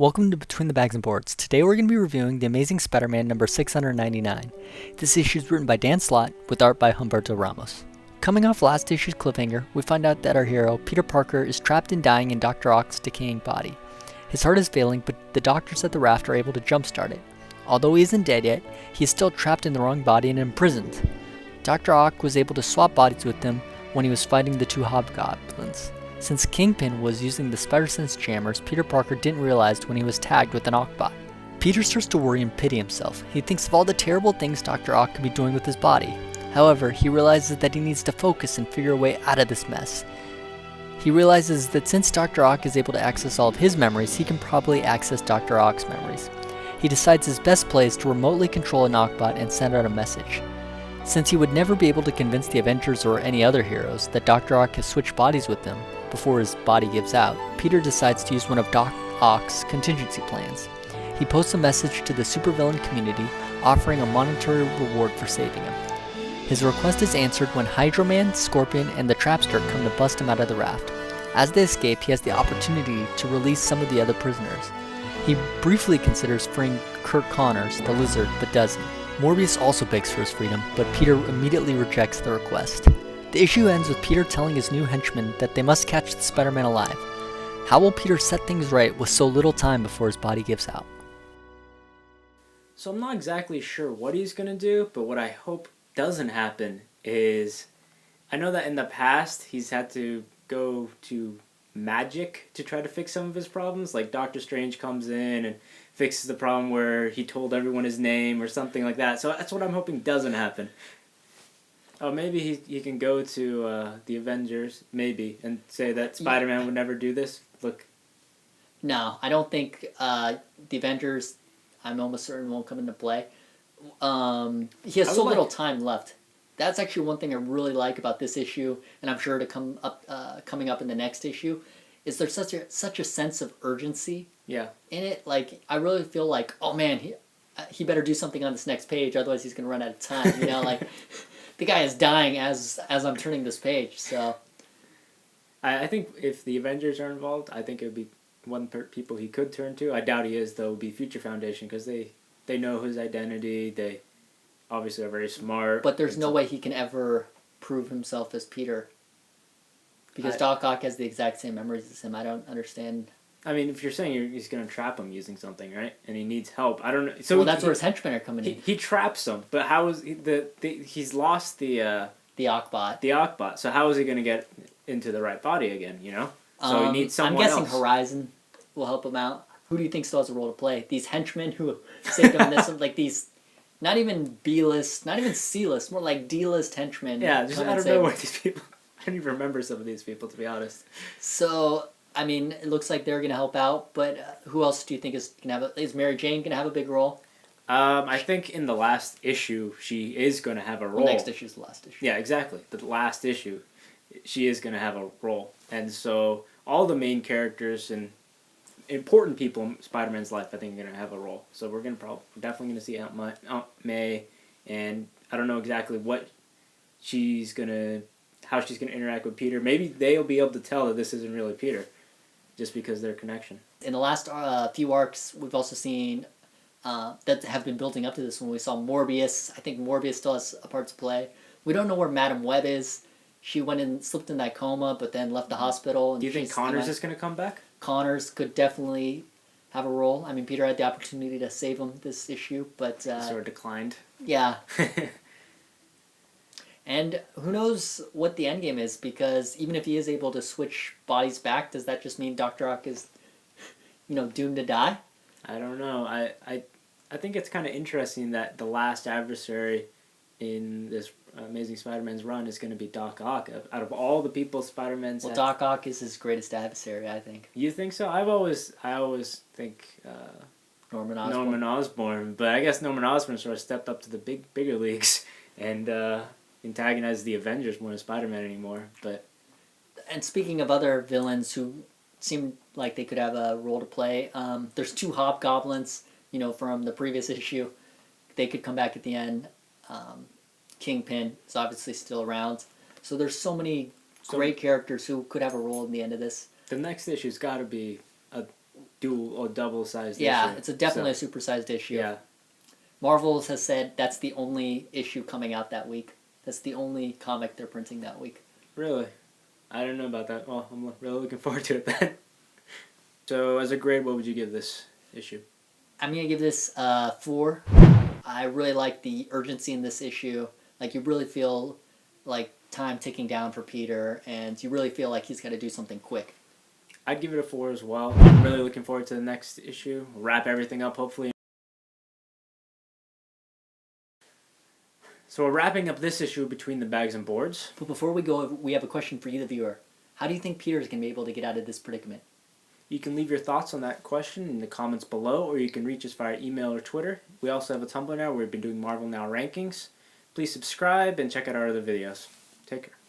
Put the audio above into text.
Welcome to Between the Bags and Boards. Today we're going to be reviewing The Amazing Spider-Man number 699. This issue is written by Dan Slott with art by Humberto Ramos. Coming off last issue's cliffhanger, we find out that our hero, Peter Parker, is trapped and dying in Dr. Ock's decaying body. His heart is failing, but the doctors at the raft are able to jumpstart it. Although he isn't dead yet, he is still trapped in the wrong body and imprisoned. Dr. Ock was able to swap bodies with him when he was fighting the two hobgoblins. Since Kingpin was using the Spider-Sense jammers, Peter Parker didn't realize when he was tagged with an Ockbot. Peter starts to worry and pity himself. He thinks of all the terrible things Dr. Ock could be doing with his body. However, he realizes that he needs to focus and figure a way out of this mess. He realizes that since Dr. Ock is able to access all of his memories, he can probably access Dr. Ock's memories. He decides his best play is to remotely control an Ockbot and send out a message. Since he would never be able to convince the Avengers or any other heroes that Dr. Ock has switched bodies with them before his body gives out, Peter decides to use one of Doc Ock's contingency plans. He posts a message to the supervillain community offering a monetary reward for saving him. His request is answered when Hydro Man, Scorpion, and the Trapster come to bust him out of the raft. As they escape, he has the opportunity to release some of the other prisoners. He briefly considers freeing Kurt Connors, the lizard, but doesn't. Morbius also begs for his freedom, but Peter immediately rejects the request. The issue ends with Peter telling his new henchmen that they must catch the Spider-Man alive. How will Peter set things right with so little time before his body gives out? So I'm not exactly sure what he's going to do, but what I hope doesn't happen is, I know that in the past he's had to go to magic to try to fix some of his problems, like Doctor Strange comes in and fixes the problem where he told everyone his name or something like that. So that's what I'm hoping doesn't happen. Oh, maybe he can go to the Avengers, maybe, and say that Spider-Man would never do this. Look. No, I don't think the Avengers, I'm almost certain, won't come into play. He has so little time left. That's actually one thing I really like about this issue, and I'm sure to coming up in the next issue, is there's such a sense of urgency in it. Like, I really feel like, oh man, he better do something on this next page, otherwise he's going to run out of time. You know, like... The guy is dying as I'm turning this page, so... I think if the Avengers are involved, I think it would be one people he could turn to. I doubt he is, though, would be Future Foundation, because they know his identity, they obviously are very smart. But there's no way he can ever prove himself as Peter. Because Doc Ock has the exact same memories as him. I don't understand... I mean, if you're saying he's going to trap him using something, right? And he needs help. I don't know. So well, that's where his henchmen are coming in. He traps him, but how is he's lost the Ockbot. The Ockbot. So how is he going to get into the right body again, you know? So he needs someone else. I'm guessing Horizon will help him out. Who do you think still has a role to play? These henchmen who saved him in this, like these, not even B-list, not even C-list, more like D-list henchmen. Yeah, just I don't know where these people... I don't even remember some of these people, to be honest. So... I mean, it looks like they're going to help out, but who else do you think is going to have is Mary Jane going to have a big role? I think in the last issue, she is going to have a role. The next issue is the last issue. Yeah, exactly. The last issue, she is going to have a role. And so all the main characters and important people in Spider-Man's life, I think, are going to have a role. So we're definitely going to see Aunt May, and I don't know exactly what how she's going to interact with Peter. Maybe they'll be able to tell that this isn't really Peter. Just because of their connection. In the last few arcs, we've also seen that have been building up to this when we saw Morbius. I think Morbius still has a part to play. We don't know where Madam Web is. She slipped in that coma, but then left the hospital. And do you think Connors is going to come back? Connors could definitely have a role. I mean, Peter had the opportunity to save him this issue, but... sort of declined. Yeah. And who knows what the endgame is, because even if he is able to switch bodies back, does that just mean Dr. Ock is, doomed to die? I don't know. I think it's kind of interesting that the last adversary in this Amazing Spider-Man's run is going to be Doc Ock. Out of all the people Spider-Man's... Well, Doc Ock is his greatest adversary, I think. You think so? I always think... Norman Osborn. Norman Osborn. But I guess Norman Osborn sort of stepped up to the bigger leagues and... antagonize the Avengers more than Spider-Man anymore, but... And speaking of other villains who seem like they could have a role to play, there's two hobgoblins, from the previous issue. They could come back at the end. Kingpin is obviously still around. So there's so many great characters who could have a role in the end of this. The next issue's got to be dual or double-sized issue. Yeah, it's definitely a supersized issue. Yeah. Marvel has said that's the only issue coming out that week. That's the only comic they're printing that week. Really? I didn't know about that. Well, I'm really looking forward to it then. So, as a grade, what would you give this issue? I'm going to give this 4. I really like the urgency in this issue. Like, you really feel like time ticking down for Peter, and you really feel like he's got to do something quick. I'd give it a 4 as well. I'm really looking forward to the next issue. We'll wrap everything up, hopefully. So we're wrapping up this issue between the bags and boards. But before we go, we have a question for you, the viewer. How do you think Peter's going to be able to get out of this predicament? You can leave your thoughts on that question in the comments below, or you can reach us via email or Twitter. We also have a Tumblr now where we've been doing Marvel Now rankings. Please subscribe and check out our other videos. Take care.